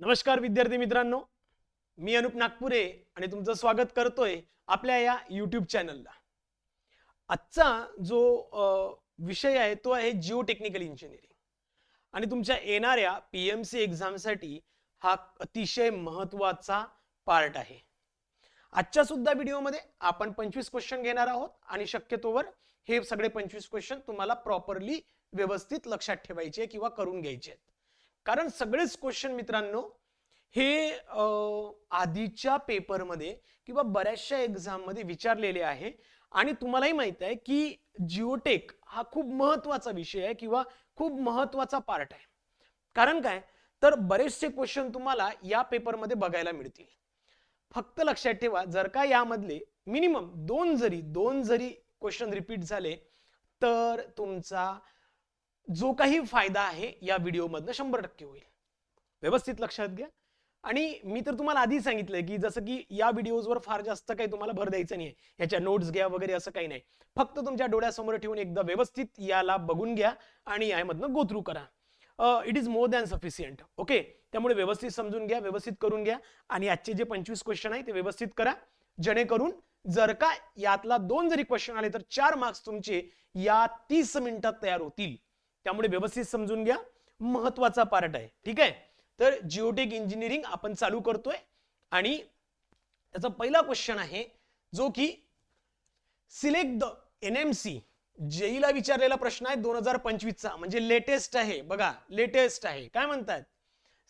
नमस्कार विद्यार्थी मित्रांनो, मी अनुप नागपुरे आणि तुमचं स्वागत करतोय आपल्या या यूट्यूब चॅनलला. आजचा जो विषय आहे तो आहे जिओ टेक्निकल इंजिनिअरिंग आणि तुमच्या येणाऱ्या पीएमसी एक्झामसाठी हा अतिशय महत्त्वाचा पार्ट आहे. आजच्या सुद्धा व्हिडिओमध्ये आपण 25 क्वेश्चन घेणार आहोत आणि शक्यतोवर हे सगळे 25 क्वेश्चन तुम्हाला प्रॉपरली व्यवस्थित लक्षात ठेवायचे किंवा करून घ्यायचे आहेत. कारण सगळेच क्वेश्चन मित्रांनो हे आधीच्या पेपरमध्ये किंवा बऱ्याचशा एक्झाममध्ये विचारलेले आहे आणि तुम्हालाही माहित आहे की जिओटेक हा खूप महत्त्वाचा विषय आहे किंवा खूप महत्त्वाचा पार्ट आहे. कारण काय तर बरेचसे क्वेश्चन तुम्हाला या पेपरमध्ये बघायला मिळतील. फक्त लक्षात ठेवा, जर का यामधले मिनिमम दोन जरी क्वेश्चन रिपीट झाले तर तुमचा जो काही फायदा आहे या व्हिडिओमधनं 100% होईल. व्यवस्थित लक्षात घ्या. आणि मी तर तुम्हाला आधी सांगितलंय की जसं की या व्हिडिओजवर फार जास्त काही तुम्हाला भर द्यायचं नाही, याच्या नोट्स घ्या वगैरे असं काही नाही. फक्त तुमच्या डोळ्यासमोर ठेवून एकदा व्यवस्थित याला बघून घ्या आणि यामधनं गो थ्रू करा. It is more than sufficient. Okay, त्यामुळे व्यवस्थित समजून घ्या, व्यवस्थित करून घ्या आणि आजचे जे 25 क्वेश्चन आहे ते व्यवस्थित करा, जेणेकरून जर का यातला 2 जरी क्वेश्चन आले तर 4 मार्क्स तुमचे या 30 मिनिटात तयार होतील. त्यामुळे व्यवस्थित समजून घ्या, महत्त्वाचा पार्ट आहे. ठीक आहे, तर जिओटेक इंजिनिअरिंग आपण चालू करतोय आणि त्याचा पहिला क्वेश्चन आहे जो की सिलेक्ट द एनएमसी. जेईला विचारलेला प्रश्न आहे 2025 चा, म्हणजे लेटेस्ट आहे. बघा, लेटेस्ट आहे. काय म्हणतात?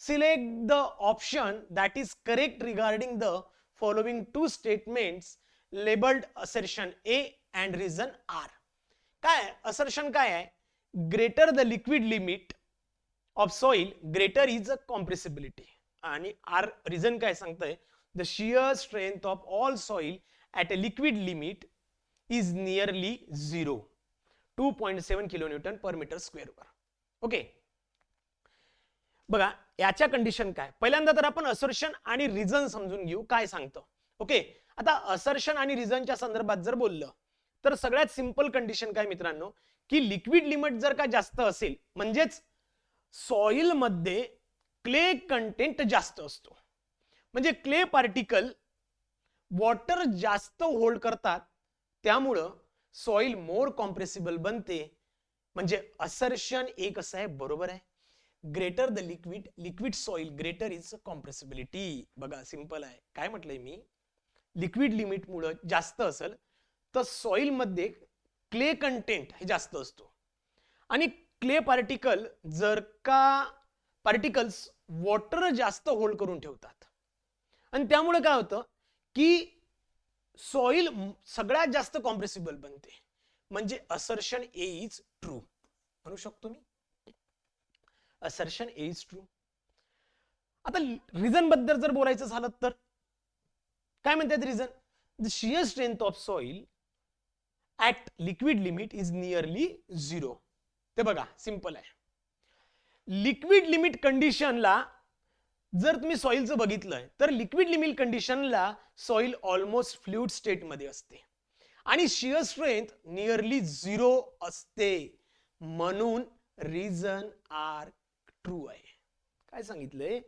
Select the option that is correct regarding the following two statements labelled assertion A and reason R. काय असर्शन काय आहे? Greater the liquid limit of soil greater is a compressibility. आणि आर रिझन काय सांगतंय? The shear strength of all soil at a liquid limit is nearly 0, 2.7 kilonewton per metre स्क्वेअरवर. Okay, बघा याच्या condition काय. पहिल्यांदा तर आपण असर्शन आणि रिझन समजून घेऊ काय सांगतं. ओके, आता असर्शन आणि रिझनच्या संदर्भात जर बोललं तर सगळ्यात सिंपल कंडिशन काय मित्रांनो, की लिक्विड लिमिट जर का जास्त असेल म्हणजेच सॉइल मध्ये क्ले कंटेंट जास्त असतो, म्हणजे क्ले पार्टिकल वॉटर जास्त होल्ड करतात, त्यामुळं सॉइल मोर कॉम्प्रेसिबल बनते. म्हणजे असर्शन एक असं आहे, बरोबर आहे. Greater the liquid liquid soil greater is compressibility. बघा सिंपल आहे. काय म्हटलंय मी? लिक्विड लिमिट मुळे जास्त असेल तर सॉइल मध्ये क्ले कंटेंट हे जास्त असतो आणि क्ले पार्टिकल जर का पार्टिकल्स वॉटर जास्त होल्ड करून ठेवतात आणि त्यामुळे काय होतं की सॉइल सगळ्यात जास्त कॉम्प्रेसिबल बनते. म्हणजे असर्शन ए इज ट्रू म्हणू शकतो मी. Assertion A is true. आता रिझन बद्दल जर बोलायचं झालं तर काय म्हणतात reason? The shear strength of soil at liquid limit is nearly 0. ते बघा सिंपल आहे. लिक्विड लिमिट कंडिशनला जर तुम्ही सॉइलचं बघितलंय तर लिक्विड लिमिट कंडिशनला सॉइल ऑलमोस्ट फ्लुइड स्टेट मध्ये असते आणि शियर स्ट्रेंथ नियरली 0 असते. म्हणून रिझन आर ट्रू आहे. काय सांगितलंय?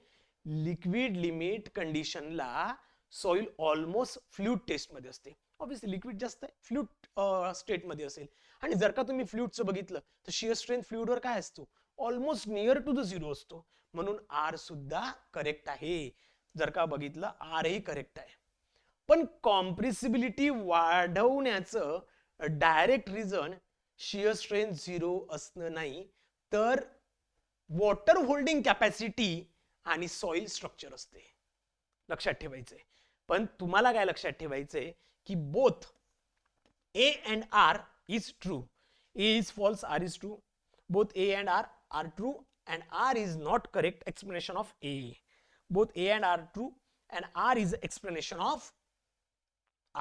लिक्विड लिमिट कंडिशनला सॉइल ऑलमोस्ट फ्लुइड टेस्ट मध्ये असते. ऑब्विसली लिक्विड जास्त आहे, फ्लुइड स्टेट मध्ये असेल. आणि जर का तुम्ही फ्लुइडचं बघितलं तर शियर स्ट्रेंथ फ्लुइडवर काय असतो? ऑलमोस्ट नियर टू द 0 असतो. म्हणून आर सुद्धा करेक्ट आहे. जर का बघितलं आर ही करेक्ट आहे. पण कॉम्प्रेसिबिलिटी वाढवण्याचं डायरेक्ट रिझन शियर स्ट्रेंथ 0 असणं नाही, तर वॉटर होल्डिंग कॅपॅसिटी आणि सॉइल स्ट्रक्चर असते. लक्षात ठेवायचंय. पण तुम्हाला काय लक्षात ठेवायचंय की both A and R is true. A is false, R is true. Both A and R are true and R is not correct explanation of A. Both A and R true and R is a explanation of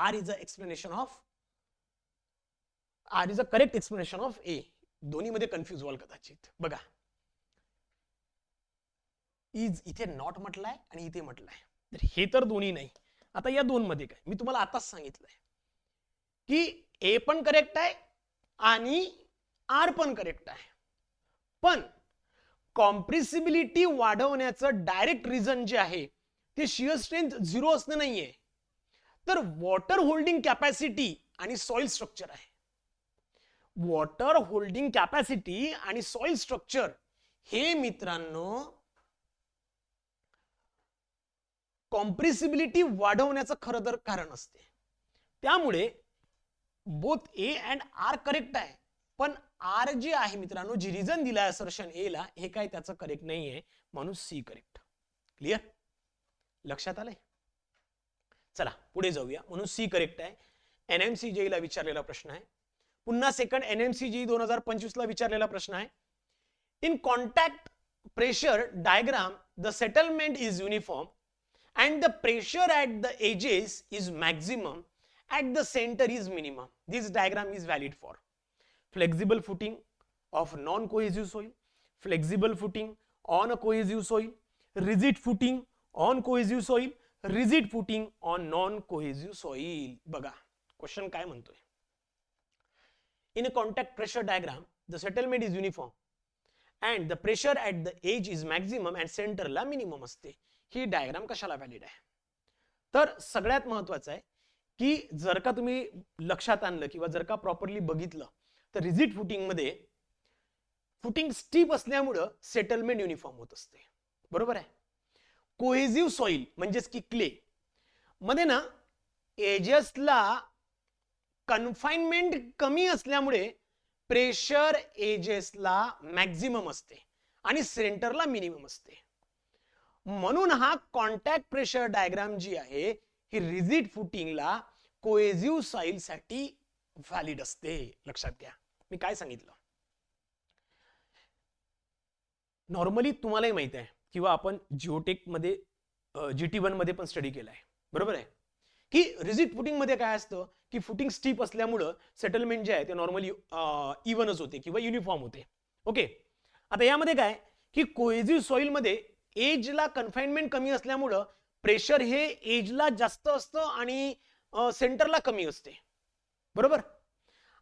R is a correct explanation of A. दोन्ही मध्ये confuse व्हाल कदाचित. बघा is इथे not म्हटलाय आणि इथे म्हटलाय, तर हे तर दोन्ही नाही. आता या दोन मध्ये काय मी तुम्हाला आताच सांगितलंय की ए पण करेक्ट आहे आणि आर पण करेक्ट आहे. पण कॉम्प्रेसिबिलिटी वाढवण्याचं डायरेक्ट रिझन जे आहे ते शिअर स्ट्रेंथ 0 असणं नाहीये, तर वॉटर होल्डिंग कॅपॅसिटी आणि सॉइल स्ट्रक्चर आहे. वॉटर होल्डिंग कॅपॅसिटी आणि सॉइल स्ट्रक्चर हे मित्रांनो कॉम्प्रेसिबिलिटी वाढवण्याचं खरं तर कारण असते. त्यामुळे both A and R correct आहे, पण आर जे आहे मित्रांनो, जी रिझन दिलाय असर्शन ए ला, हे काय त्याचं करेक्ट नाहीये, म्हणून सी करेक्ट. क्लिअर? लक्षात आलंय? चला पुढे जाऊया. म्हणून सी करेक्ट आहे. एनएमसीजे ला विचारलेला प्रश्न आहे. पुन्हा सेकंड एनएमसीजे 2025 ला विचारलेला प्रश्न आहे. In contact pressure diagram the settlement is uniform and the pressure at the edges is maximum, at the center is minimum. This diagram is valid for flexible footing of non-cohesive soil, flexible footing on a cohesive soil, rigid footing on cohesive soil, rigid footing on non-cohesive soil. बघा question काय म्हणतोय. In a contact pressure diagram, the settlement is uniform and the pressure at the edge is maximum and center ला minimum असते. ही diagram कशाला valid आहे? तर सगळ्यात महत्वाचं आहे की जर का तुम्ही लक्षात आणलं किंवा जर का प्रॉपरली बघितलं तर रिजिड फुटिंग मध्ये फुटिंग स्टीप असल्यामुळं सेटलमेंट युनिफॉर्म होत असते. बरोबर आहे? कोहेसिव्ह सॉइल म्हणजेच की क्ले मध्ये ना एजेसला कन्फाइनमेंट कमी असल्यामुळे प्रेशर एजेसला मॅक्झिमम असते आणि सेंटरला मिनिमम असते. म्हणून हा कॉन्टॅक्ट प्रेशर डायग्राम जी आहे ही रिजिड फुटिंगला कोहेसिव्ह सॉइल साठी व्हॅलिड असते. लक्षात घ्या मी काय सांगितलं. नॉर्मली तुम्हालाही माहित आहे किंवा आपण जिओटेक मध्ये GT1 मध्ये पण स्टडी केलाय. बरोबर आहे की रिजिड फुटिंग मध्ये काय असतं की फुटिंग स्टीप असल्यामुळं सेटलमेंट जे आहे ते नॉर्मली इव्हनच होते किंवा युनिफॉर्म होते. ओके, आता यामध्ये काय की कोहेसिव्ह सॉइल मध्ये एजला कन्फाइनमेंट कमी असल्यामुळं प्रेशर हे एजला जास्त असतं आणि सेंटरला कमी असते. बरोबर?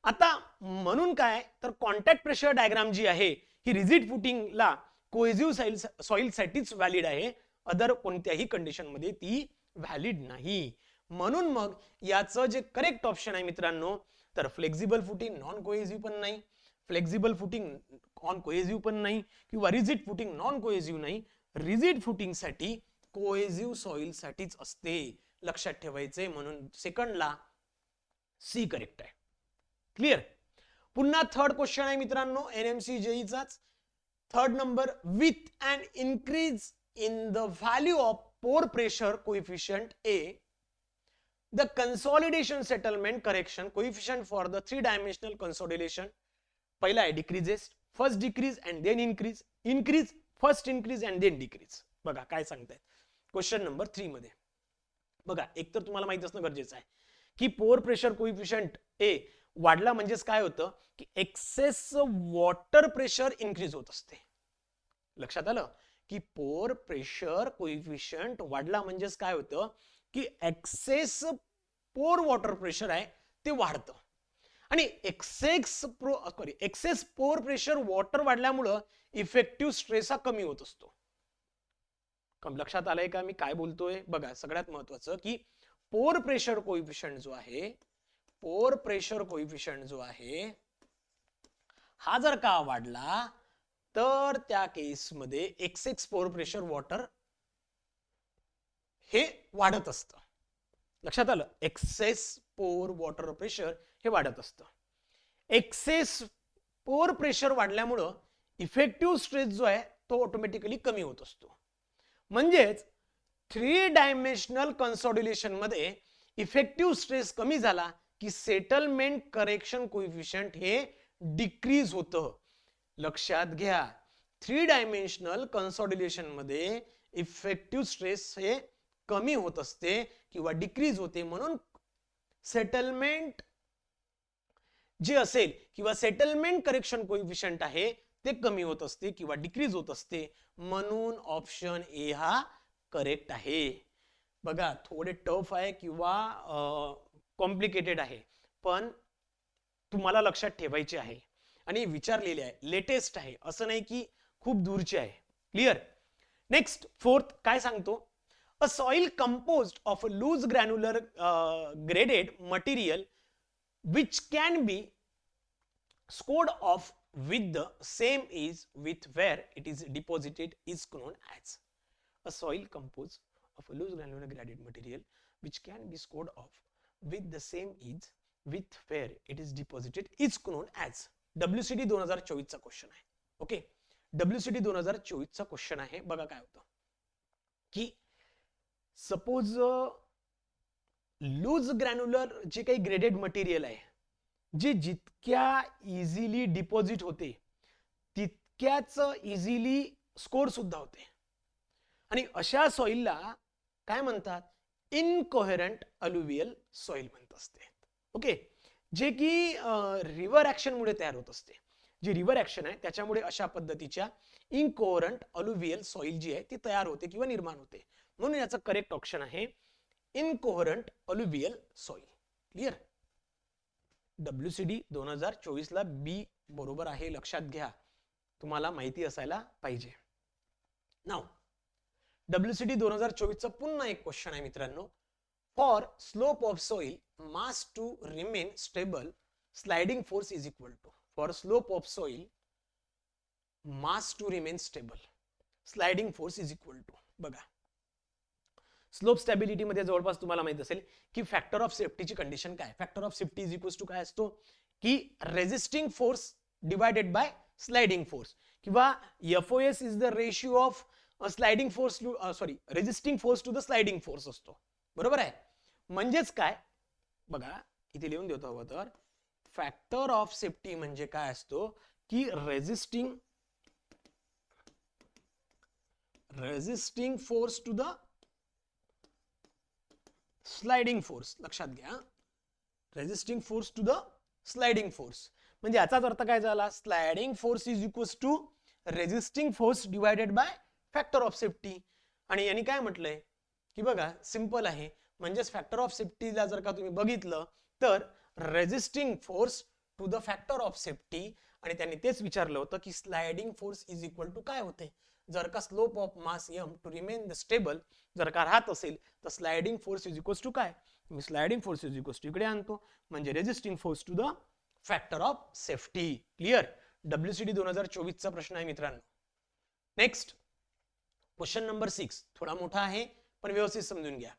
आता म्हणून काय तर कॉन्टॅक्ट प्रेशर डायग्राम जी आहे ही रिजिड फुटिंगला कोहेसिव्ह सॉइल साठीच व्हॅलिड आहे, अदर कोणत्याही कंडिशन मध्ये ती व्हॅलिड नाही. म्हणून मग याचं जे करेक्ट ऑप्शन आहे मित्रांनो तर फ्लेक्झिबल फुटिंग नॉन कोहेसिव्ह पण नाही, फ्लेक्झिबल फुटिंग ऑन कोहेसिव्ह पण नाही किंवा रिजिड फुटिंग नॉन कोहेसिव्ह नाही. रिजिड फुटिंग साठी कोहेसिव्ह सॉइल साठीच असते. लक्षात ठेवायचे. म्हणून सेकंडला सी करेक्ट आहे. क्लिअर? पुन्हा थर्ड क्वेश्चन आहे मित्रांनो एनएमसी जेईचाच. Third number, with an increase in the value of pore pressure coefficient A the consolidation settlement correction coefficient for the 3 dimensional consolidation पहिला आहे decreases, first decrease and then increase, increase first increase and then decrease. बघा काय सांगतायत question number 3 मध्ये. बघा एक तर तुम्हाला माहित असणं गरजेचं आहे की पोर प्रेशर कोएफिशिएंट ए वाढला म्हणजेच काय होतं की एक्सेस वॉटर प्रेशर इनक्रीज होत असते. लक्षात आलं की पोर प्रेशर कोएफिशिएंट वाढला म्हणजेच काय होतं की एक्सेस पोर वॉटर प्रेशर आहे ते वाढतं आणि एक्सेस पोर प्रेशर वॉटर वाढल्यामुळं इफेक्टिव्ह स्ट्रेस हा कमी होत असतो. लक्षात आलंय का मी काय बोलतोय? बघा सगळ्यात महत्वाचं की पोर प्रेशर कोएफिशिएंट जो आहे, पोर प्रेशर कोएफिशिएंट जो आहे हा जर का वाढला तर त्या केसमध्ये एक्सेस पोर प्रेशर वॉटर हे वाढत असतं. लक्षात आलं? एक्सेस पोर वॉटर प्रेशर हे वाढत असतं. एक्सेस पोर प्रेशर वाढल्यामुळं इफेक्टिव्ह स्ट्रेस जो आहे तो ऑटोमॅटिकली कमी होत असतो. म्हणजेच 3 डायमेन्शनल कन्सोलिडेशन मध्ये इफेक्टिव्ह स्ट्रेस कमी झाला की सेटलमेंट करेक्शन कोएफिशिएंट हे डिक्रीज होतं. लक्षात घ्या 3 डायमेन्शनल कन्सोलिडेशन मध्ये इफेक्टिव्ह स्ट्रेस हे कमी होत असते किंवा डिक्रीज होते. म्हणून सेटलमेंट जे असेल किंवा सेटलमेंट करेक्शन कोएफिशिएंट आहे ते कमी होत असते किंवा डिक्रीज होत असते. म्हणून ऑप्शन ए हा करेक्ट आहे. बघा थोडे टफ आहे किंवा कॉम्प्लिकेटेड आहे पण तुम्हाला लक्षात ठेवायचे आहे आणि विचारलेले आहे, लेटेस्ट आहे. असं नाही की खूप दूरची आहे. क्लिअर. नेक्स्ट फोर्थ काय सांगतो, a soil composed of a loose granular graded material which can be scored off with the same ease with where it is deposited is known as a soil composed of a loose granular graded material which can be scored off with the same ease with where it is deposited is known as. WCD 2024 चा question आहे. Okay, WCD 2024 चा question आहे. बघा काय होतं की suppose loose granular जे काही ग्रेडेड मटेरियल आहे, जे जितक्या इझिली डिपॉझिट होते तितक्याच इझिली स्कोर सुद्धा होते, आणि अशा सॉइलला काय म्हणतात, इनकोहेरंट अलुवियल सॉइल म्हणत असते. ओके, जे की रिव्हर ऍक्शन मुळे तयार होत असते. जी रिव्हर ऍक्शन आहे त्याच्यामुळे अशा पद्धतीच्या इनकोहरंट अलुवियल सॉइल जी आहे ती तयार होते किंवा निर्माण होते. म्हणून याचं करेक्ट ऑप्शन आहे इनकोहरंट अलुवियल सॉइल. क्लिअर. WCD 2024 ला बी बरोबर आहे, लक्षात घ्या, तुम्हाला माहिती असायला पाहिजे. नाव WCD 2024 चा पुन्हा एक क्वेश्चन आहे मित्रांनो. For slope of soil mass to remain stable sliding force is equal to. For slope of soil mass to remain stable sliding force is equal to. बघा, स्लोप स्टॅबिलिटी मध्ये जवळपास तुम्हाला माहित असेल की फॅक्टर ऑफ सेफ्टीची कंडिशन काय. Factor of safety is equals to काय असतो की resisting force divided by sliding force, किंवा FOS is the ratio of sliding force to resisting force to the sliding force असतो. बरोबर आहे. म्हणजेच काय, बघा इथे लिहून देतो हवं तर, फॅक्टर ऑफ सेफ्टी म्हणजे काय असतो की resisting force to the sliding force. लक्षात घ्या, resisting force to the sliding force. म्हणजे याचाच अर्थ काय झाला, sliding force is equals to resisting force divided by factor of safety. आणि यांनी काय म्हटलंय की बघा सिंपल आहे, म्हणजेच फॅक्टर ऑफ सेफ्टीला जर का तुम्ही बघितलं तर resisting force to the factor of safety, आणि त्यांनी तेच विचारलं होतं की sliding force is equal to काय होते. जर का slope of mass m to remain the stable जर का राहत असेल तर sliding force is equals to काय, मी sliding force is equals to इकडे आणतो, म्हणजे resisting force to the factor of safety. Clear. WCD 2024 चा प्रश्न आहे मित्रांनो. नेक्स्ट क्वेश्चन नंबर 6 थोडा मोठा आहे पण व्यवस्थित समजून घ्या.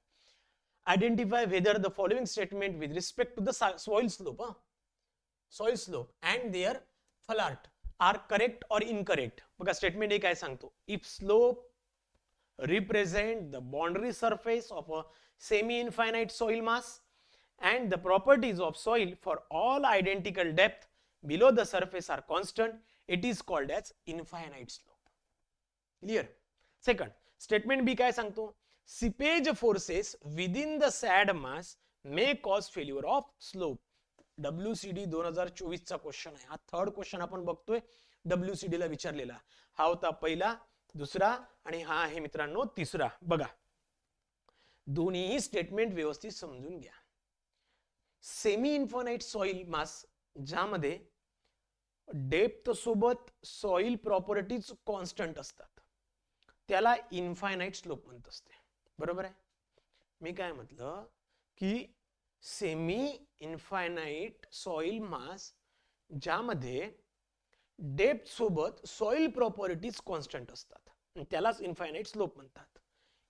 Identify whether the following statement with respect to the soil slope and their फलार्ट आर करेक्ट और इनकरेक्ट. बघा स्टेटमेंट हे काय सांगतो, if slope represent the boundary surface of a semi-infinite soil mass and the properties of soil for all identical depth below the surface are constant, it is called as infinite slope. Clear. Second, statement B काय सांगतो, seepage forces within the sad mass may cause failure of slope. WCD 2024 चा question आहे. हा third question आपण बघतोय WCD ला विचारलेला. हा होता पहिला, दुसरा आणि हा आहे मित्रांनो तिसरा. बघा दोन्ही स्टेटमेंट व्यवस्थित समजून घ्या. सेमी इन्फायनाइट सॉइल मास ज्यामध्ये डेप्थ सोबत सॉइल प्रॉपर्टीज कॉन्स्टंट असतात त्याला इन्फायनाइट स्लोप म्हणत असते. बरोबर आहे. मी काय म्हटलं की सेमी इन्फायनाइट सॉइल मास ज्यामध्ये डेप्थ सोबत सॉइल प्रॉपर्टीज कॉन्स्टंट असतात त्यालाच इन्फायनाइट स्लोप म्हणतात.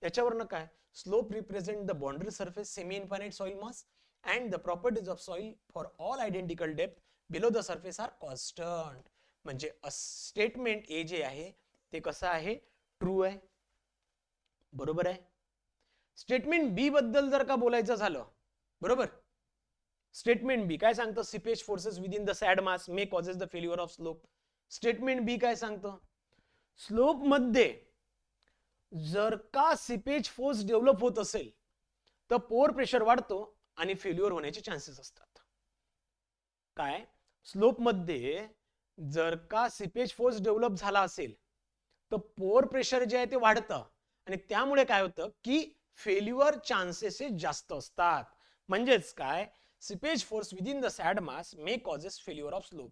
याच्यावरनं काय, slope represent the boundary surface semi infinite soil mass and the properties of soil for all identical depth below the surface are constant. म्हणजे statement A जे आहे ते कसं आहे, ट्रू आहे. बरोबर आहे. स्टेटमेंट बी बद्दल जर का बोलायचं झालं, बरोबर, स्टेटमेंट बी काय सांगतं, seepage forces within the sand mass may causes the failure of slope. Statement B काय सांगतं, स्लोप मध्ये जर का सीपेज फोर्स डेव्हलप होत असेल तर पोर प्रेशर वाढतो आणि फेल्युअर होण्याचे चान्सेस असतात. काय, स्लोप मध्ये जर का सीपेज फोर्स डेव्हलप झाला असेल तर पोर प्रेशर जे आहे ते वाढतं आणि त्यामुळे काय होतं की फेल्युअर चान्सेस जास्त असतात. म्हणजेच काय, seepage force with in the sand mass may causes failure of slope.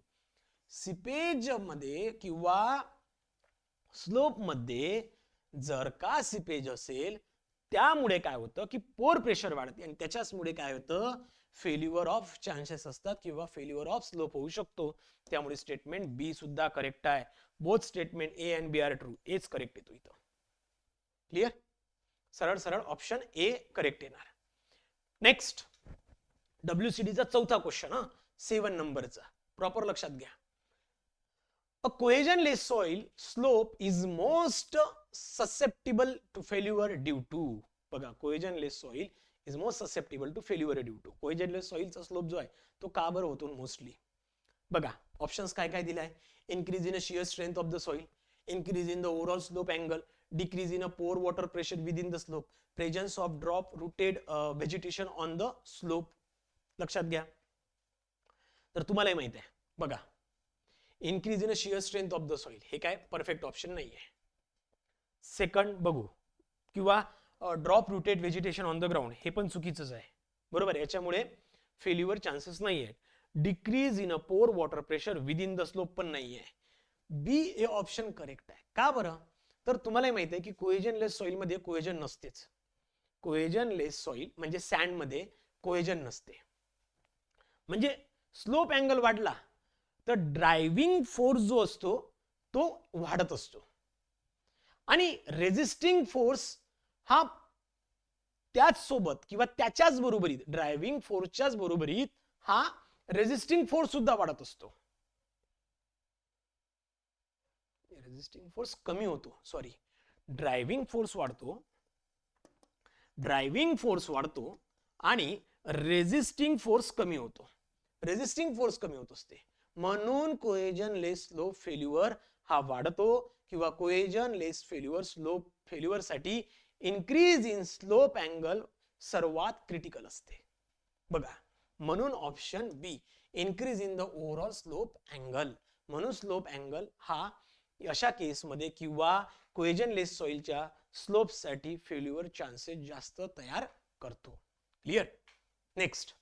Seepage मध्ये किंवा स्लोप मध्ये जर का सिपेज असेल त्यामुळे काय होतं की पोर प्रेशर वाढते आणि त्याच्याचमुळे काय होतं फेल्युअर ऑफ चान्सेस असतात किंवा फेल्युअर ऑफ स्लोप होऊ शकतो. त्यामुळे स्टेटमेंट बी सुद्धा करेक्ट आहे. Both statement A and B are true. H correct येतो इथं. क्लिअर? सरळ सरळ ऑप्शन ए करेक्ट येणार. नेक्स्ट WCDचा चौथा क्वेश्चन 7 नंबरचा प्रॉपर लक्षात घ्या. A cohesionless soil slope is most susceptible to failure due to बघा cohesionless soil is most susceptible to failure due to cohesionless soil चा स्लोप जो आहे तो का बरं होतो मोस्टली. बघा ऑप्शन्स काय काय दिलाय. Increase in shear strength of the soil, increase in the overall slope angle, decrease in pore water pressure within the slope, presence of drop rooted vegetation on the slope. लक्षात घ्या. तर तुम्हालाही माहित आहे बघा increase in shear strength of the soil हे काय perfect option नाहीये. सेकंड बघू किंवा drop rooted vegetation on the ground हे पण चुकीचंच आहे. बरोबर. याच्यामुळे फेल्युअर चान्सेस नाही आहेत. Decrease in pore water pressure within the slope पण नाहीये. बी हे ऑप्शन करेक्ट आहे. का बरं? तर तुम्हालाही माहिती आहे की कोहेजनलेस सॉइल मध्ये कोहेजन नसतेच. कोहेजनलेस सॉइल म्हणजे सँड मध्ये कोहेजन नसते. म्हणजे स्लोप अँगल वाढला तर ड्रायव्हिंग फोर्स जो असतो तो वाढत असतो आणि रेझिस्टिंग फोर्स हा त्याच सोबत किंवा त्याच्याच बरोबरीत ड्रायव्हिंग फोर्सच्याच बरोबरीत हा रेझिस्टिंग फोर्स सुद्धा वाढत असतो. रेझिस्टिंग फोर्स कमी होतो. सॉरी, ड्रायव्हिंग फोर्स वाढतो. ड्रायव्हिंग फोर्स वाढतो आणि रेझिस्टिंग फोर्स कमी होतो. रेझिस्टिंग फोर्स कमी होत असते म्हणून कोहेजनलेस स्लोप फेल्युअर हा वाढतो किंवा कोहेजनलेस फेल्युअर स्लोप फेल्युअर साठी इन्क्रीज इन स्लोप अँगल सर्वात क्रिटिकल असते. बघा म्हणून option B increase in the overall slope angle. म्हणून स्लोप अँगल हा अशा केसमध्ये किंवा कोहेजनलेस सॉइलच्या स्लोप साठी फेल्युअर चान्सेस जास्त तयार करतो. क्लिअर? नेक्स्ट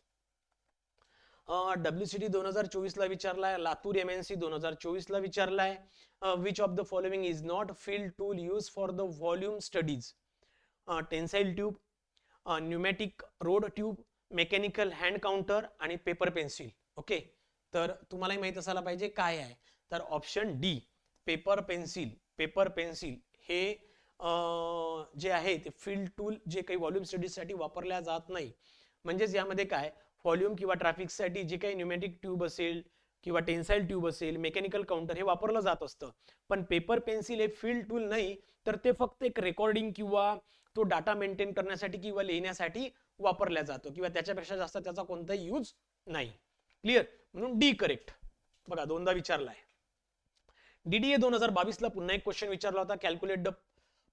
WCD 2024 ला विचारलाय. लातूर MNC 2024 ला विचारलाय. Which of the following is not field tool use for the volume studies. Tensile tube, pneumatic road tube, mechanical hand counter आणि पेपर पेन्सिल. ओके, तर तुम्हालाही माहित असायला पाहिजे काय आहे. तर option D paper pencil. Paper pencil हे जे आहे ते फील्ड टूल जे काही व्हॉल्यूम स्टडीज साठी वापरल्या जात नाही. म्हणजेच यामध्ये काय व्हॉल्यूम किंवा ट्रॅफिकसाठी जे काही न्यूमॅटिक ट्यूब असेल किंवा टेन्साइल ट्यूब असेल मेकॅनिकल काउंटर हे वापरलं जात असतं. पण पेपर पेन्सिल हे फील्ड टूल नाही तर ते फक्त एक रेकॉर्डिंग किंवा तो डाटा मेंटेन करण्यासाठी किंवा लिहिण्यासाठी वापरला जातो किंवा त्याच्यापेक्षा जास्त त्याचा कोणताही यूज नाही. क्लिअर? म्हणून डी करेक्ट. बघा दोनदा विचारलाय. DDA 2022 ला पुन्हा एक क्वेश्चन विचारला होता. Calculate the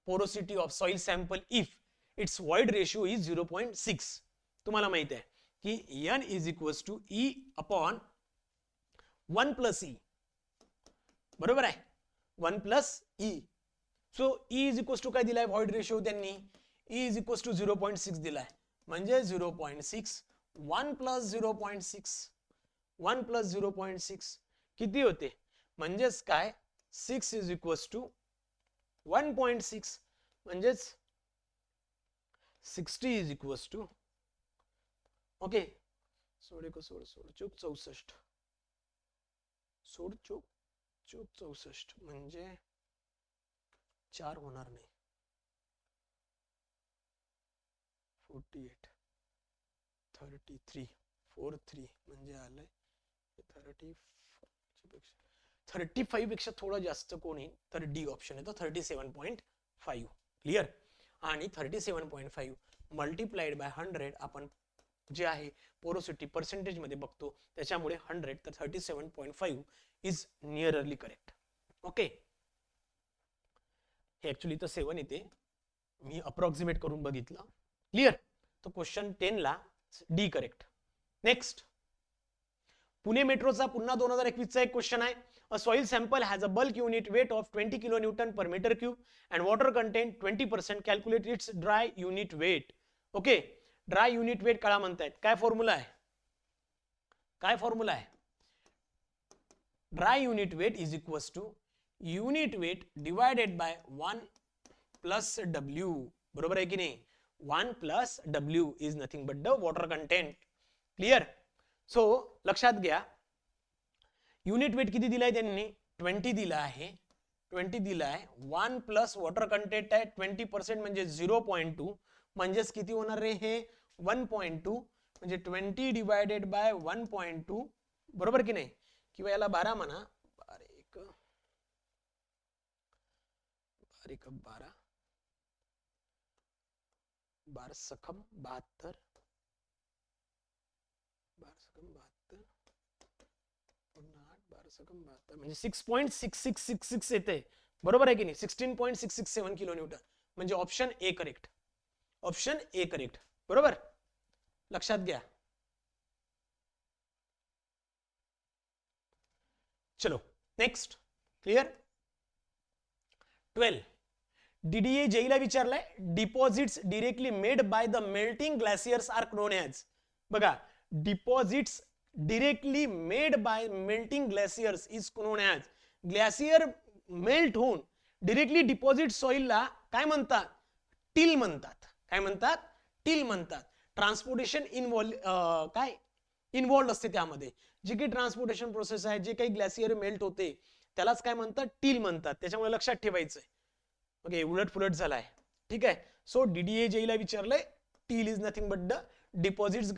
porosity of soil sample if its void ratio is 0.6. तुम्हाला माहित आहे की N is equals to E upon 1 plus E. बरोबर आहे? 1 plus E. So E is equals to काय दिलाय व्हॉइड रेशियो त्यांनी? E इज इक्वल्स टू 0.6 दिलाय. म्हणजे 0.6 1 प्लस 0.6 1 प्लस 0.6 किती होते? म्हणजेच काय 6 इज इक्वल्स टू 1.6 म्हणजेच 60 इज इक्वल्स टू ओके सोड एक सोड सोड चूक 64 सोड चूक चूक 64 म्हणजे 4 होणार नाही 48 33 43 म्हणजे आलंय 35 पेक्षा थोडं जास्त कोण येईल तर डी ऑप्शन येतो 37.5. क्लिअर? आणि 37.5 मल्टिप्लाइड बाय 100 आपण जे आहे पोरोसिटी पर्सेंटेज मध्ये बघतो त्याच्यामुळे 100 तर 37.5 इज नियरली करेक्ट. ओके, हे ऍक्च्युअली तर 7 येते मी अप्रॉक्सिमेट करून बघितलं. क्लिअर? तो क्वेश्चन 10 ला डी करेक्ट. नेक्स्ट पुणे मेट्रोचा पुन्हा 2021 चा एक क्वेश्चन आहे. A soil sample has a bulk unit weight of 20 kilo newton per metre cube and water content 20%. Calculate its dry unit weight. Okay, dry unit weight काळा म्हणतायत. काय formula आहे? काय फॉर्म्युला आहे? Dry unit weight is equals to unit weight divided by 1 plus W, बरोबर आहे की नाही? 1 plus W is nothing but the water content. Clear? So लक्षात घ्या, युनिट वेट किती दिलाय त्यांनी? 20 दिला आहे. 20 दिला आहे. 1 प्लस वॉटर कंटेंट आहे 20% म्हणजे 0.2, म्हणजेच किती होणार रे हे? 1.2, म्हणजे 20 डिवायडेड बाय 1.2, बरोबर की नाही? किंवा याला 12 म्हणा, 12 12 सकम 72, 12 सकम 72 12 सकम 72 म्हणजे 6.6666 येते, बरोबर आहे की नाही? 16.667 किलो न्यूटन, म्हणजे option A correct. Option A correct, बरोबर? लक्षात घ्या. चलो नेक्स्ट. क्लियर? 12 डीडीए जेईला विचारलाय, deposits directly made by the melting glaciers are known as. बघा, deposits directly made by melting glaciers is known as. Glacier melt होऊन directly deposit सॉइलला काय म्हणतात? टिल म्हणतात. काय म्हणतात? टिल म्हणतात. ट्रान्सपोर्टेशन काय इन्व्हॉल्ड असते त्यामध्ये. जे काही ट्रान्सपोर्टेशन प्रोसेस आहे, जे काही ग्लासियर मेल्ट होते, त्यालाच काय म्हणतात? टिल म्हणतात. त्याच्यामुळे लक्षात ठेवायचंय. ओके, उलट फुलट झालाय. ठीक आहे. सो डीडीए जेईला विचारलंय, till is nothing but the deposits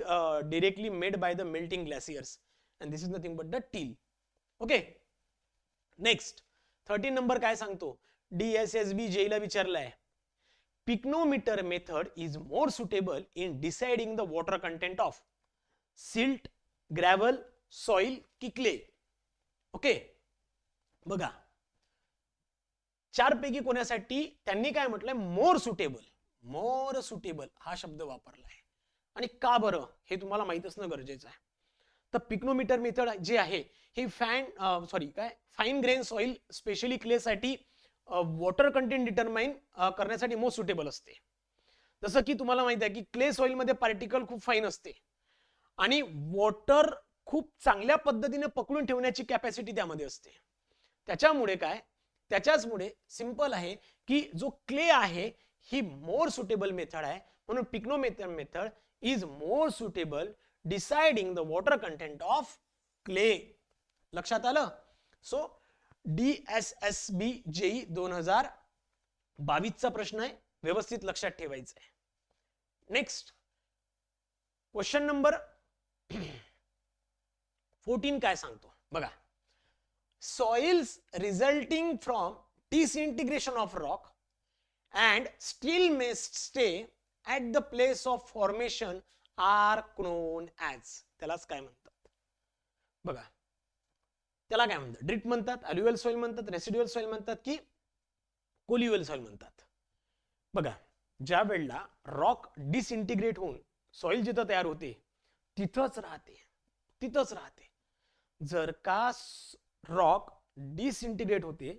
directly made by the melting glaciers, and this is nothing but the till. Okay, next 13 number काय सांगतो? डीएसएसबी जेईला विचारलाय, pycnometer method is more suitable in deciding the water content of silt, gravel, soil की clay. Okay, बघा, चार पैकी कोणासाठी त्यांनी काय म्हटलंय? More suitable. मोर सुटेबल हा शब्द वापरलाय. आणि का बरं हे तुम्हाला माहित असणं गरजेचं आहे. तर पिकनोमीटर मेथड जे आहे हे fine grain soil specially clay साठी वॉटर कंटेंट डिटरमाइन करण्यासाठी मोस्ट सुटेबल असते. जसं की तुम्हाला माहित आहे की क्ले सॉइल मध्ये पार्टिकल खूप फाईन असते आणि वॉटर खूप चांगल्या पद्धतीने पकडून ठेवण्याची कॅपॅसिटी त्यामध्ये असते. त्याच्याचमुळे सिंपल आहे की जो क्ले आहे ही मोर सुटेबल मेथड आहे. म्हणून pycnometer method is more suitable deciding the water content of clay. लक्षात आलं? सो DSSB जेई 2022 चा प्रश्न आहे, व्यवस्थित लक्षात ठेवायचं आहे. नेक्स्ट क्वेश्चन नंबर 14 काय सांगतो बघा. Soils resulting from disintegration of rock and still may stay at the place of formation are known as. त्यालाच काय म्हणतात बघा? त्याला काय म्हणतात? ड्रिफ्ट म्हणतात, अल्युअल सॉइल म्हणतात, रेसिड्युअल सॉइल म्हणतात की कोल्युअल सॉइल म्हणतात. बघा, ज्या वेळेला रॉक डिसइंटिग्रेट होऊन सॉइल जिथं तयार होते तिथंच राहते. जर का रॉक डिसइंटिग्रेट होते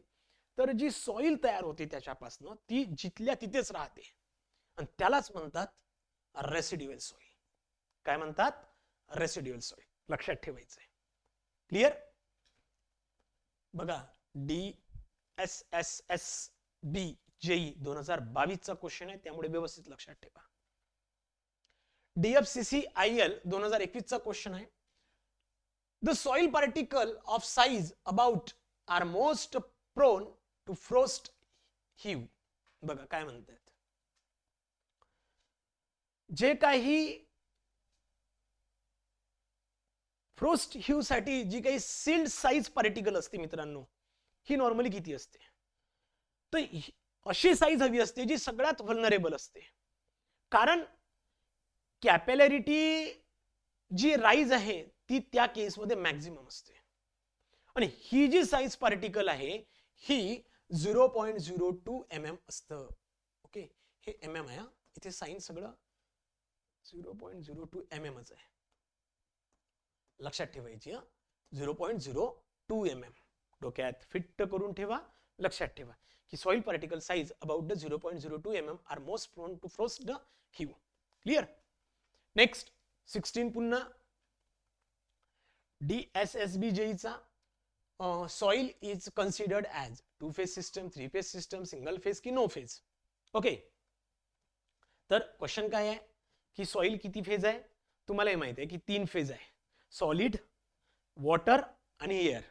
तर जी सॉइल तयार होते त्याच्यापासून ती जिथल्या तिथेच राहते आणि त्यालाच म्हणतात रेसिड्युअल सॉइल. काय म्हणतात? Residual soil. लक्षात ठेवायचंय. क्लिअर? बघा, DSSB जेई 2022 चा क्वेश्चन आहे, त्यामुळे व्यवस्थित लक्षात ठेवा. DFCCIL 2021 चा क्वेश्चन आहे. The soil particle of size about are most prone to frost heave. बघा काय म्हणतात, जे काही फ्रोस्ट ह्यू साठी जी काही सील्ड साइज पार्टिकल असते मित्रांनो, ही नॉर्मली किती असते? तर अशी साइज हवी असते जी सगळ्यात व्हल्नरेबल असते. कारण कॅपिलॅरिटी जी राईज आहे ती त्या केसमध्ये मॅक्झिमम असते. आणि ही जी साइज पार्टिकल आहे ही 0.02 mm असतं. ओके, हे mm आहे, इथे साइन सगळं 0.02 mm आहे. लक्षात ठेवायची. 0.02 mm डोक्यात फिट करून ठेवा. लक्षात ठेवा की soil particle size about the 0.02 mm are most prone to frost the heave. Clear? Next 16 पुन्हा DSSB जेईचा soil is considered as 2 phase system, 3 phase system, single phase की नो फेज. ओके, तर क्वेश्चन काय आहे की सॉइल किती phase आहे. तुम्हालाही माहिती आहे की 3 फेज आहे. सॉलिड, वॉटर आणि एअर,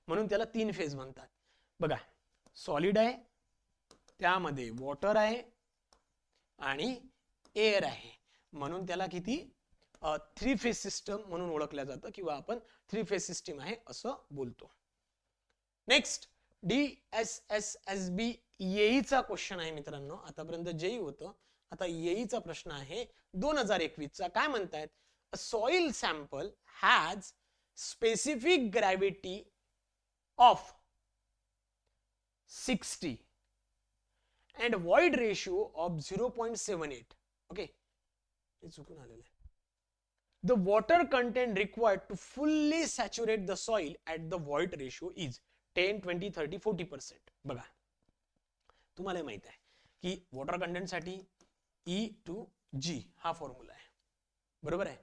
म्हणून त्याला 3 फेज म्हणतात. बघा, सॉलिड आहे, त्यामध्ये वॉटर आहे आणि एअर आहे, म्हणून त्याला किती 3 फेज सिस्टम म्हणून ओळखलं जातं किंवा आपण 3 फेज सिस्टम आहे असं बोलतो. नेक्स्ट, DSSSB येईचा क्वेश्चन आहे मित्रांनो. आतापर्यंत जेई होतं, आता येईचा प्रश्न आहे 2021चा. काय म्हणतायत? अ soil sample has specific gravity of 60 and void ratio of 0.78. okay, हे चुकून आलेलं आहे. The water content required to fully saturate the soil at the void ratio is 10, 20, 30, 40%. बघा, तुम्हाला माहित आहे की वॉटर कंटेंट साठी E/G हा फॉर्म्युला आहे, बरोबर आहे.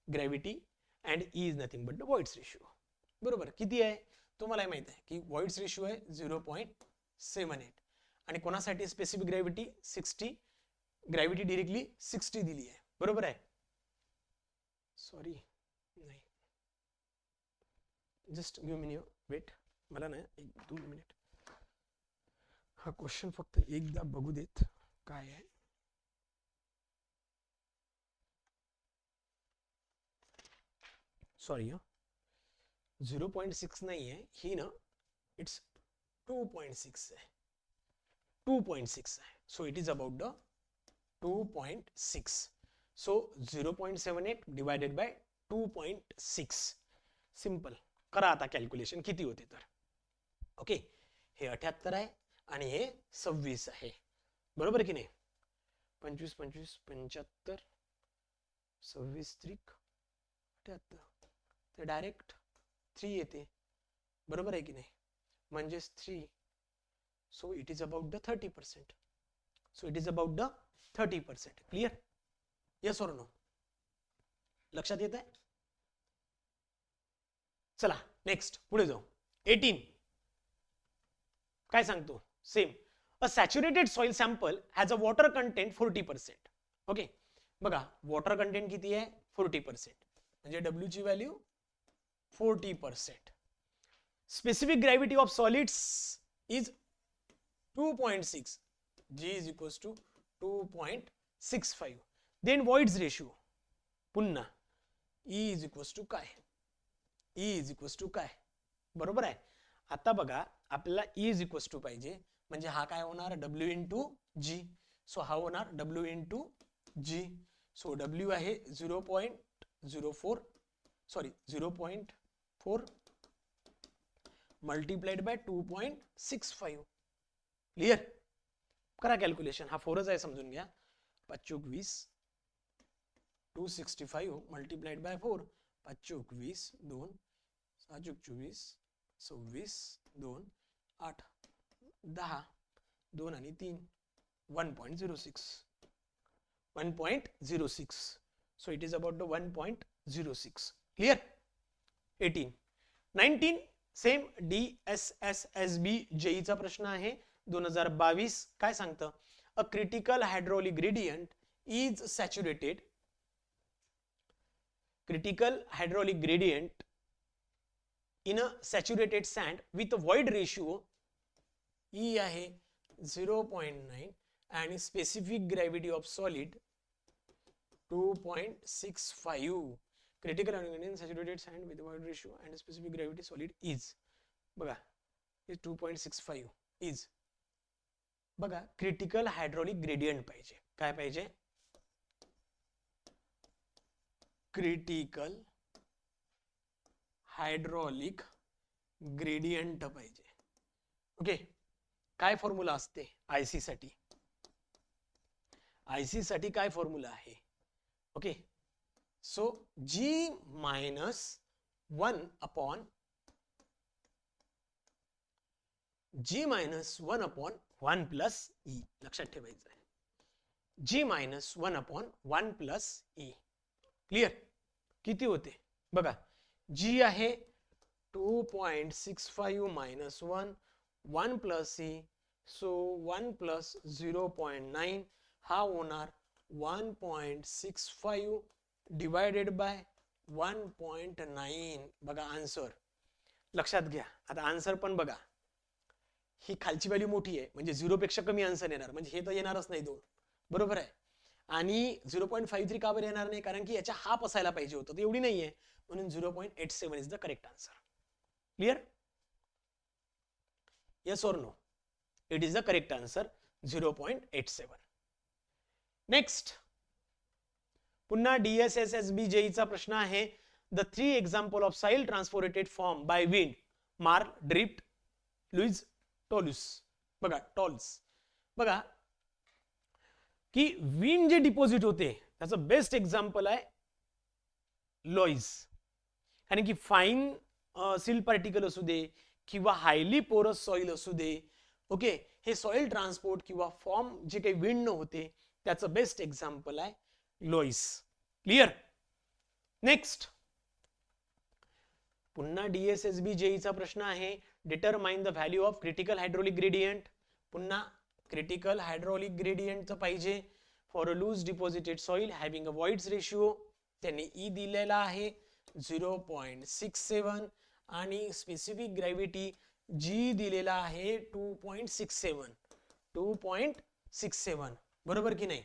Gravity and E is nothing but the voids ratio. बरोबर, किती आहे तुम्हाला माहित आहे की वॉइड्स रेशिओ आहे 0.78 आणि कोणासाठी स्पेसिफिक ग्रॅव्हिटी 60. ग्रॅव्हिटी डायरेक्टली 60 दिली आहे, बरोबर आहे. सॉरी, नाही, जस्ट गिव्ह मी वेट, मला ना 1-2 मिनिट हा क्वेश्चन फक्त एकदा बघू देत काय आहे. सॉरी, 0.6 नाही आहे ही ना, इट्स 2.6 आहे. 2.6 आहे. So it is about the 2.6. So 0.78 divided by 2.6. Simple करा आता कॅल्क्युलेशन किती होते तर. ओके, हे 78 आहे आणि हे 26 आहे, बरोबर की नाही. 25 25 75 26 त्रिक 78, ते डायरेक्ट 3 येते, बरोबर आहे की नाही. म्हणजेच 3. So it is about the 30%. So it is about the 30%. Clear? Yes or no? लक्षात येत आहे? चला नेक्स्ट पुढे जाऊ. 18 काय सांगतो? Same. A saturated soil sample has a water content 40%. Okay, बघा वॉटर कंटेंट किती आहे 40%, म्हणजे W ची value 40%. Specific gravity of solids is 2.6. G is equals to 2.65. Then voids ratio पुन्हा E is equals to काय? E is equals to काय? बरोबर आहे. आता बघा आपल्याला E is equals to पाहिजे, म्हणजे हा काय होणार W into G. सो हा होणार W into G. So W आहे 0.04, सॉरी 0.4 मल्टिप्लाइड बाय 2.65. क्लियर? करा कॅल्क्युलेशन. हा 4च आहे समजून घ्या. 5 20 265 मल्टिप्लाइड बाय 4. 5 20 2 6 24 26 2 8 10 2 आणि 3 1.06. 1.06. So it is about the 1.06. Clear? 18. 19 same DSSSB JEE चा प्रश्न आहे 2022. काय सांगतं? A critical hydraulic gradient is saturated. Critical hydraulic gradient in a saturated sand with void ratio E आहे 0.9 आणि specific gravity of solid 2.65. Critical hydraulic saturated sand with void ratio and specific gravity solid is. बघा हे 2.65 is. बघा critical hydraulic gradient पाहिजे. काय पाहिजे? Critical hydraulic gradient पाहिजे. Okay, काय फॉर्म्युला असते आयसी साठी? आयसी साठी काय फॉर्म्युला आहे? Okay, so G minus 1 upon G minus 1 upon 1 plus E. लक्षात ठेवायचं आहे. G minus 1 upon 1 plus E. Clear? किती होते? बघा G आहे 2.65 minus 1, 1 plus e, so 1 plus 0.9 हा होणार 1.65 डिवायडेड बाय 1.9. बघा आन्सर लक्षात घ्या. आता आन्सर पण बघा, ही खालची व्हॅल्यू मोठी आहे म्हणजे 0 पेक्षा कमी आन्सर येणार, म्हणजे हे तर येणारच नाही 2, बरोबर आहे. आणि 0.53 का बरं येणार नाही, कारण की याच्या हाफ असायला पाहिजे होतं, तर एवढी नाहीये, म्हणून 0.87 is the correct answer. Clear? Yes or no? It is the correct answer 0.87. Next पुन्हा DSSSB जेईचा प्रश्न आहे. The 3 example of soil transported form by wind, मार, ड्रिफ्ट, लुईज, टॉलुस. बघा टॉल्स, बघा की विंड जे डिपॉझिट होते त्याचं बेस्ट एक्झाम्पल आहे लॉईज. कारण की फाईन सिल पार्टिकल असू दे किंवा हायली पोरस सॉइल असू दे, ओके, हे सॉइल ट्रान्सपोर्ट किंवा फॉर्म जे काही विंड न होते त्याचं बेस्ट एक्झाम्पल आहे लॉईस. क्लियर? नेक्स्ट पुन्हा DSSB जेईचा प्रश्न आहे. Determine the value of critical hydraulic gradient. पुन्हा क्रिटिकल हायड्रोलिक ग्रेडियंटचं पाहिजे for a loose deposited soil having a voids ratio. त्यांनी ई दिलेला आहे 0.67 आणि स्पेसिफिक ग्रॅव्हिटी जी दिलेला आहे 2.67. 2.67 बरोबर की नाही?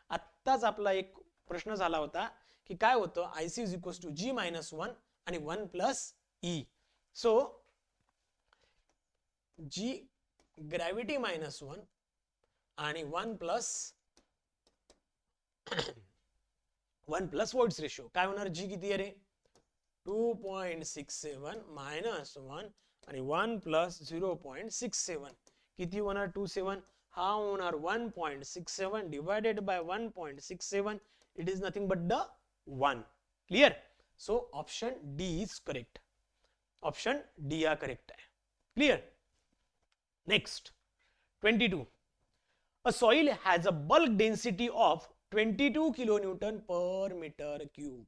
आत्ताच आपला एक प्रश्न झाला होता की काय होतं, IC is equals to G minus 1 आणि 1 plus E. So G gravity minus 1 आणि 1 प्लस 1 प्लस वॉइड्स रेशो काय होणार? जी किती आहे रे? 2.67 मायनस 1 आणि 1 प्लस 0.67 किती होणार? 27. हा होणार 1.67 divided by 1.67. It is nothing but the 1. Clear? So option D is correct. Option D हा करेक्ट आहे. Clear? Next 22. A soil has a bulk density of 22 kilonewton per meter cube.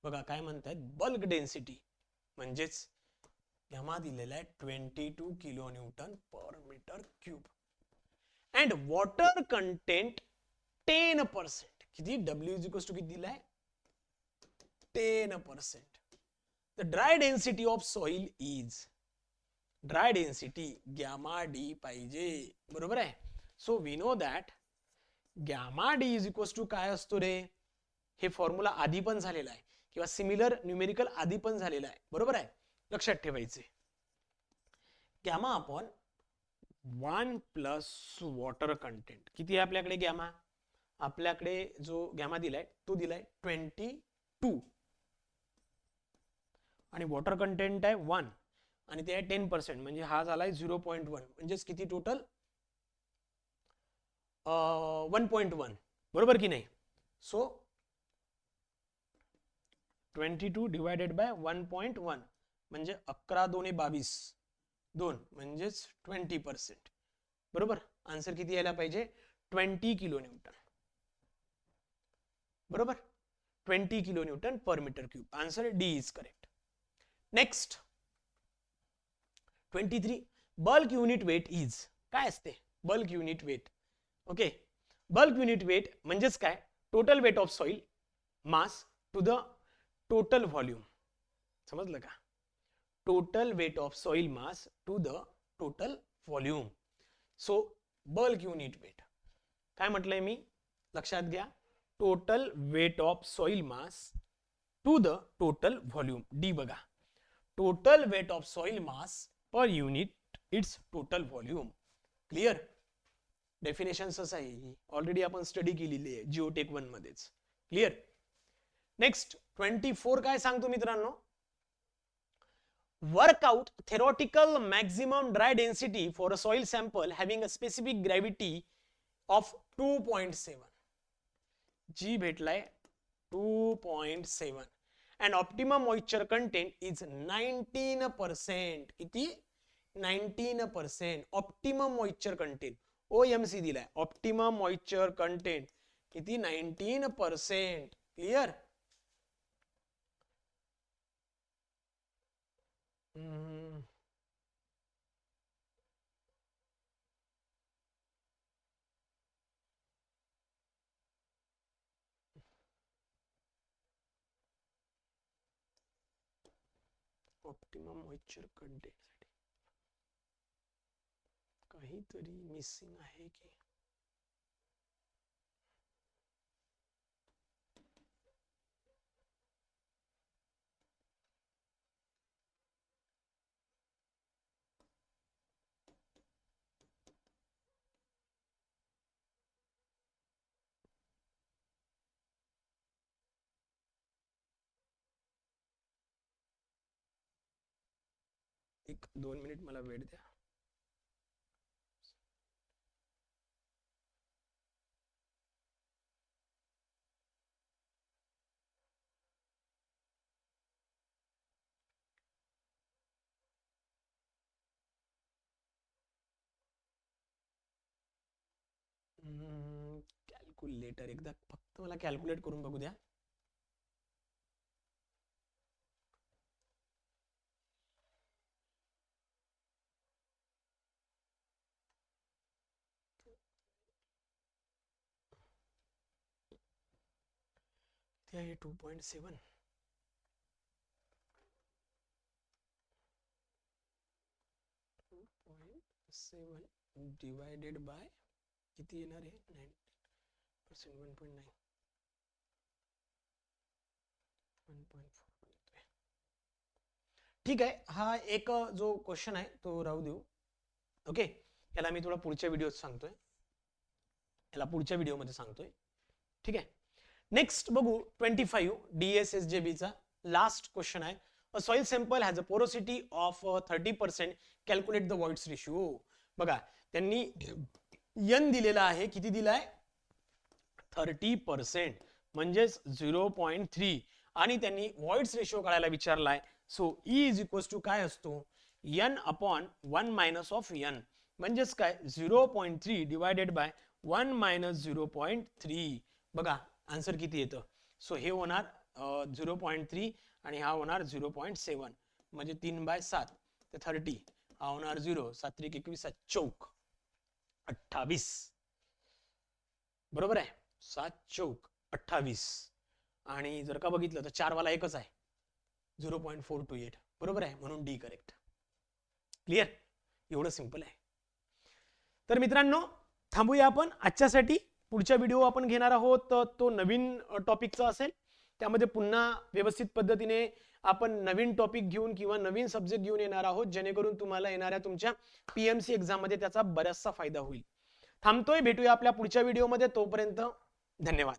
बघा काय म्हणतात, बल्क डेन्सिटी म्हणजेच gamma दिलेला आहे 22 kilonewton per meter cube. And water content 10%. किती? W is equals to किती दिलाय? 10%. The dry density of soil is, dry density gamma D पाहिजे, बरोबर आहे. So we know that gamma D is equals to काय असतो रे? हे फॉर्म्युला आधी पण झालेला आहे किंवा सिमिलर न्यूमेरिकल आधी पण झालेला आहे, बरोबर आहे. लक्षात ठेवायचे gamma upon 1 plus water content. किती आहे आपल्याकडे गॅमा? आपल्याकडे जो गॅमा दिलाय तो दिलाय 22 आणि वॉटर कंटेंट आहे 1 आणि ते आहे 10%, म्हणजे हा झालाय 0.1, म्हणजेच किती टोटल? 1.1, बरोबर की नाही? सो 22 डिवायडेड बाय 1.1 म्हणजे 11 2 22 2 म्हणजेच 20%, बरोबर. आन्सर किती यायला पाहिजे? 20 किलोन्यूटन, बरोबर. 20 kilonewton per metre cube. Answer D is correct. Next 23. Bulk unit weight is. काय असते bulk unit weight? Okay, bulk unit weight म्हणजेच काय? Total weight of soil mass to the total volume. समजलं का? Total weight of soil mass to the total volume. So bulk unit weight काय म्हटलंय मी? लक्षात घ्या, total weight of soil mass to the total volume. D बघा, total weight of soil mass per unit its total volume. Clear? Definitions आहे, already आपण study केलेली आहे जिओटेक 1 मध्येच. क्लियर? नेक्स्ट 24 काय सांगतो मित्रांनो? Work out theoretical maximum dry density for a soil sample having a specific gravity of 2.7. G भेटलाय 2.7 and optimum moisture content is 19%. किती? 19%. ऑप्टिमम मॉइश्चर कंटेंट OMC दिलाय. ऑप्टिमम मॉइश्चर कंटेंट किती? 19%. Clear? Optimum moisture content काहीतरी missing आहे की एक 2 minute मला वेळ द्या. कॅल्क्युलेटर एकदा फक्त मला कॅल्क्युलेट करून बघू द्या. ते आहे 2.7 डिवायडेड बाय किती येणार आहे 90% 1.9 1.4. ठीक आहे. हा एक जो क्वेश्चन आहे तो राहू देऊ. ओके, याला मी थोडा पुढच्या व्हिडिओत सांगतोय, याला पुढच्या व्हिडिओमध्ये सांगतोय. ठीक आहे. नेक्स्ट बघू 25 DSSJB चा लास्ट क्वेश्चन आहे. A soil sample has a porosity of 30%. Calculate the voids ratio. बघा त्यांनी n दिलेला आहे, किती दिलाय 30% म्हणजेच 0.3 आणि त्यांनी voids ratio काढायला विचारलाय. सो E इज इक्वल्स टू काय असतो n upon 1 minus of n म्हणजेच काय 0.3 डिवायडेड बाय 1 मायनस 0.3. बघा आन्सर किती येतं. सो हे होणार 0.3 आणि हा होणार 0.7 म्हणजे 3/7 ते 30 हा होणार 0 7 त्रिक 21 चौक 28. बरोबर आहे 7 चौक 28 आणि जर का बघितलं तर 4 वाला एकच आहे 0.428. बरोबर आहे म्हणून डी करेक्ट. क्लिअर, एवढं सिंपल आहे. तर मित्रांनो थांबूया आपण आजच्यासाठी. पुढच्या व्हिडिओ आपण घेणार आहोत तो नवीन टॉपिकचा असेल. त्यामध्ये पुन्हा व्यवस्थित पद्धतीने आपण नवीन टॉपिक घेऊन किंवा नवीन सब्जेक्ट घेऊन येणार आहोत, जेणेकरून तुम्हाला येणाऱ्या तुमच्या PMC एक्झाम मध्ये त्याचा बराचसा फायदा होईल. थांबतोय, भेटूया आपल्या पुढच्या व्हिडिओमध्ये. तोपर्यंत धन्यवाद.